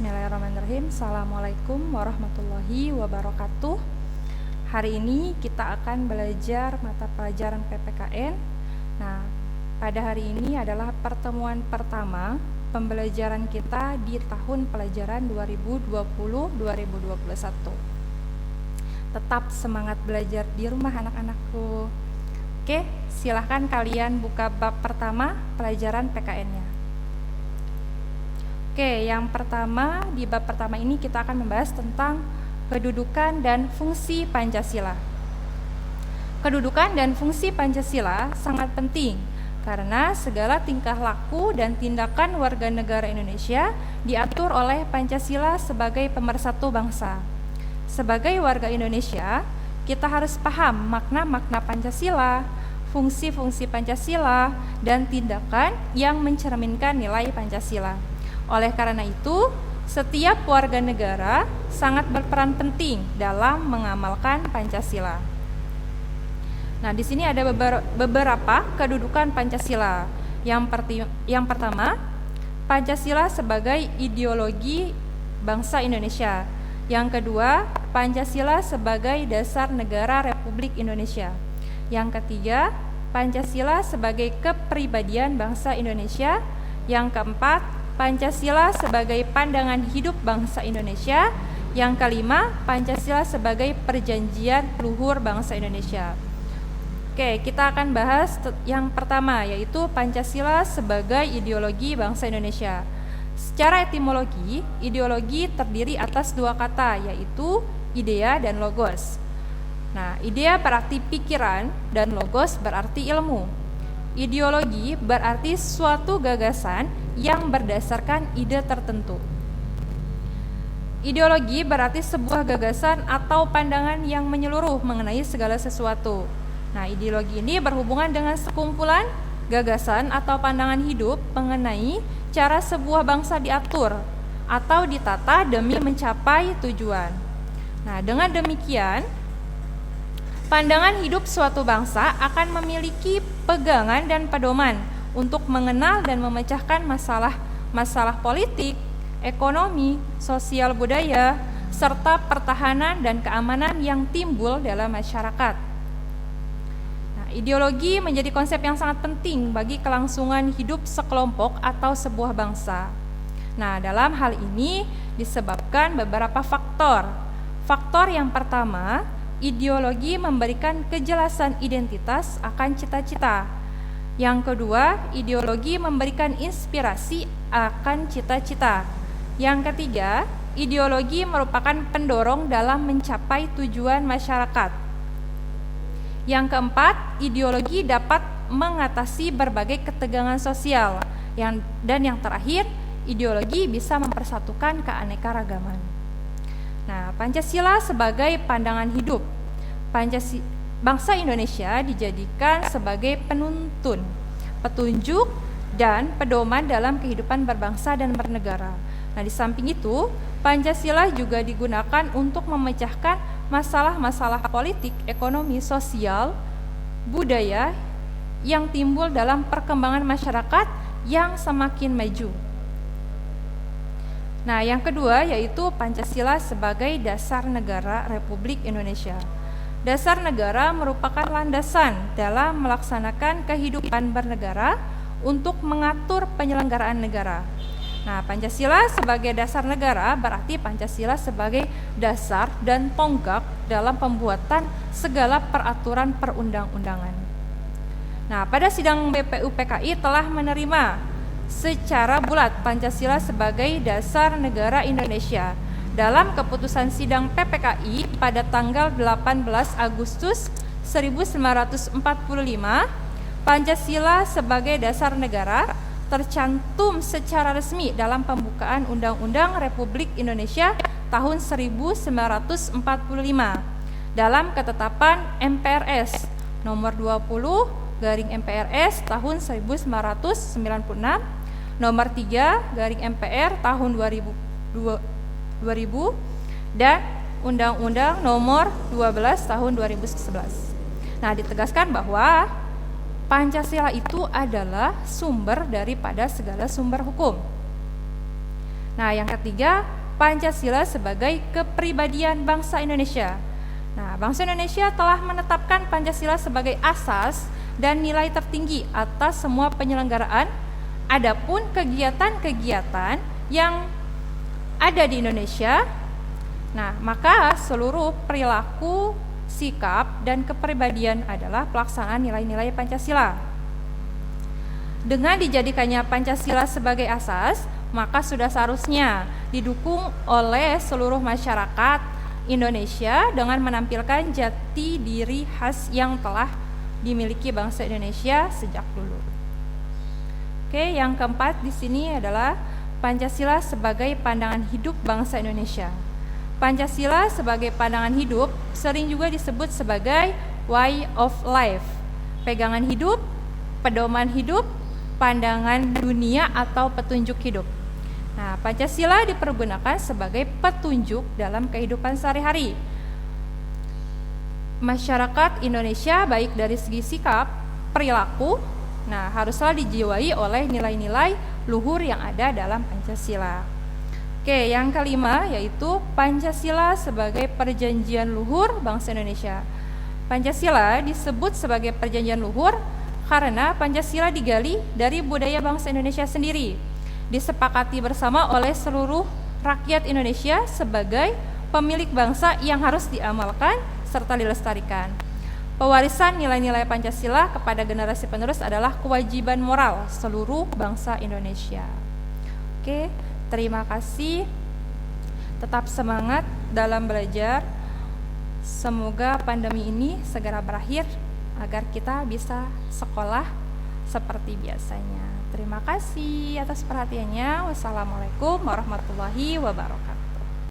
Bismillahirrahmanirrahim. Assalamualaikum warahmatullahi wabarakatuh. Hari ini kita akan belajar mata pelajaran PPKN. Nah, pada hari ini adalah pertemuan pertama pembelajaran kita di tahun pelajaran 2020-2021. Tetap semangat belajar di rumah anak-anakku. Oke, silahkan kalian buka bab pertama pelajaran PKN-nya. Oke, yang pertama, di bab pertama ini kita akan membahas tentang kedudukan dan fungsi Pancasila. Kedudukan dan fungsi Pancasila sangat penting karena segala tingkah laku dan tindakan warga negara Indonesia diatur oleh Pancasila sebagai pemersatu bangsa. Sebagai warga Indonesia, kita harus paham makna-makna Pancasila, fungsi-fungsi Pancasila, dan tindakan yang mencerminkan nilai Pancasila. Oleh karena itu, setiap warga negara sangat berperan penting dalam mengamalkan Pancasila. Nah, di sini ada beberapa kedudukan Pancasila. Yang pertama, Pancasila sebagai ideologi bangsa Indonesia. Yang kedua, Pancasila sebagai dasar negara Republik Indonesia. Yang ketiga, Pancasila sebagai kepribadian bangsa Indonesia. Yang keempat, Pancasila sebagai pandangan hidup bangsa Indonesia. Yang kelima, Pancasila sebagai perjanjian luhur bangsa Indonesia. Oke, kita akan bahas yang pertama, yaitu Pancasila sebagai ideologi bangsa Indonesia. Secara etimologi, ideologi terdiri atas dua kata, yaitu idea dan logos. Nah, idea berarti pikiran dan logos berarti ilmu. Ideologi berarti suatu gagasan yang berdasarkan ide tertentu. Ideologi berarti sebuah gagasan atau pandangan yang menyeluruh mengenai segala sesuatu. Nah, ideologi ini berhubungan dengan sekumpulan gagasan atau pandangan hidup mengenai cara sebuah bangsa diatur atau ditata demi mencapai tujuan. Nah, dengan demikian, pandangan hidup suatu bangsa akan memiliki pegangan dan pedoman untuk mengenal dan memecahkan masalah politik, ekonomi, sosial budaya, serta pertahanan dan keamanan yang timbul dalam masyarakat. Nah, ideologi menjadi konsep yang sangat penting bagi kelangsungan hidup sekelompok atau sebuah bangsa. Nah, dalam hal ini disebabkan beberapa faktor. Faktor yang pertama, ideologi memberikan kejelasan identitas akan cita-cita. Yang kedua, ideologi memberikan inspirasi akan cita-cita. Yang ketiga, ideologi merupakan pendorong dalam mencapai tujuan masyarakat. Yang keempat, ideologi dapat mengatasi berbagai ketegangan sosial. Dan yang terakhir, ideologi bisa mempersatukan keanekaragaman. Nah, Pancasila sebagai pandangan hidup. Bangsa Indonesia dijadikan sebagai penuntun, petunjuk, dan pedoman dalam kehidupan berbangsa dan bernegara. Nah, di samping itu, Pancasila juga digunakan untuk memecahkan masalah-masalah politik, ekonomi, sosial, budaya yang timbul dalam perkembangan masyarakat yang semakin maju. Nah, yang kedua yaitu Pancasila sebagai dasar negara Republik Indonesia. Dasar negara merupakan landasan dalam melaksanakan kehidupan bernegara untuk mengatur penyelenggaraan negara. Nah, Pancasila sebagai dasar negara berarti Pancasila sebagai dasar dan tonggak dalam pembuatan segala peraturan perundang-undangan. Nah, pada sidang BPUPKI telah menerima secara bulat Pancasila sebagai dasar negara Indonesia. Dalam keputusan sidang PPKI pada tanggal 18 Agustus 1945, Pancasila sebagai dasar negara tercantum secara resmi dalam pembukaan Undang-Undang Republik Indonesia tahun 1945 dalam ketetapan MPRS nomor 20/MPRS tahun 1996, nomor 3/MPR tahun 2000 dan Undang-Undang nomor 12 tahun 2011. Nah, ditegaskan bahwa Pancasila itu adalah sumber daripada segala sumber hukum. Nah, yang ketiga, Pancasila sebagai kepribadian bangsa Indonesia. Nah, bangsa Indonesia telah menetapkan Pancasila sebagai asas dan nilai tertinggi atas semua penyelenggaraan. Adapun kegiatan-kegiatan yang ada di Indonesia, nah, maka seluruh perilaku, sikap, dan kepribadian adalah pelaksanaan nilai-nilai Pancasila. Dengan dijadikannya Pancasila sebagai asas, maka sudah seharusnya didukung oleh seluruh masyarakat Indonesia dengan menampilkan jati diri khas yang telah dimiliki bangsa Indonesia sejak dulu. Oke, yang keempat di sini adalah Pancasila sebagai pandangan hidup bangsa Indonesia. Pancasila sebagai pandangan hidup sering juga disebut sebagai way of life, pegangan hidup, pedoman hidup, pandangan dunia atau petunjuk hidup. Nah, Pancasila dipergunakan sebagai petunjuk dalam kehidupan sehari-hari masyarakat Indonesia, baik dari segi sikap, perilaku, nah haruslah dijiwai oleh nilai-nilai luhur yang ada dalam Pancasila. Oke, yang kelima yaitu Pancasila sebagai perjanjian luhur bangsa Indonesia. Pancasila disebut sebagai perjanjian luhur karena Pancasila digali dari budaya bangsa Indonesia sendiri, disepakati bersama oleh seluruh rakyat Indonesia sebagai pemilik bangsa yang harus diamalkan serta dilestarikan. Pewarisan nilai-nilai Pancasila kepada generasi penerus adalah kewajiban moral seluruh bangsa Indonesia. Oke, terima kasih. Tetap semangat dalam belajar. Semoga pandemi ini segera berakhir agar kita bisa sekolah seperti biasanya. Terima kasih atas perhatiannya. Wassalamualaikum warahmatullahi wabarakatuh.